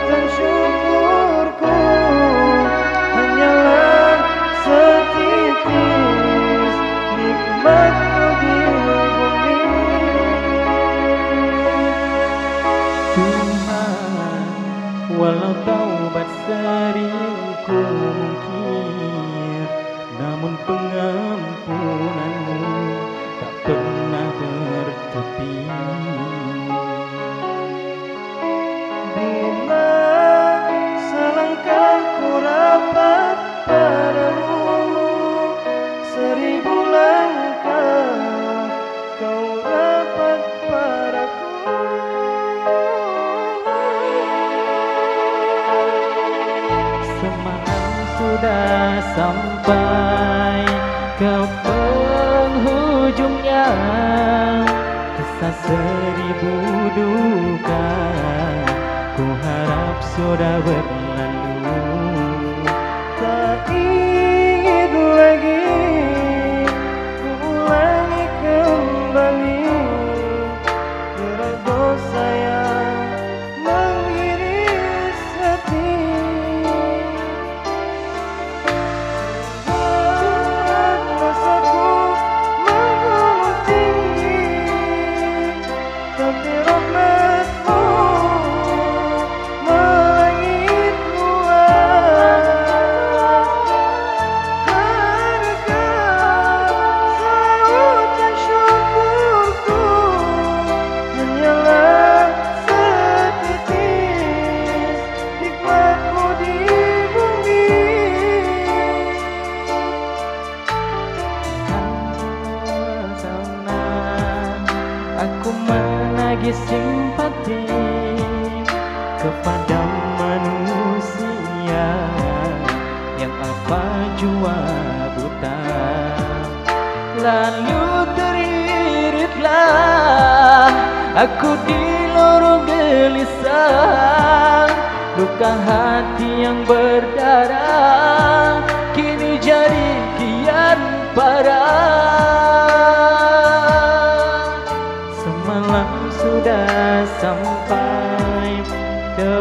dan syukurku hanyalah setitis nikmatmu di bumi. Tuhan, walau taubat seringku mungkir, namun pengampunanmu tak pernah bertepi. Bila selangkah ku rapat padamu, 1000 langkah kau rapat padaku. Semalam sudah sampai ke penghujungnya, kisah 1000 duka ku harap sudah berlalu. Tak ingin lagi ku ulangi kembali gerak dosa yang mengiris hati. Berat rasaku menggunung tinggi, tapi rahmatmu melangit luas. Hadirkan sautan syukurku hanyalah setitis nikmatmu di bumi. Sana aku menagih simpati kepada manusia yang apa jua buta. Lalu teriritlah aku di lorong gelisah, luka hati yang berdarah kini jadi kian parah. Semalam sudah sampai ke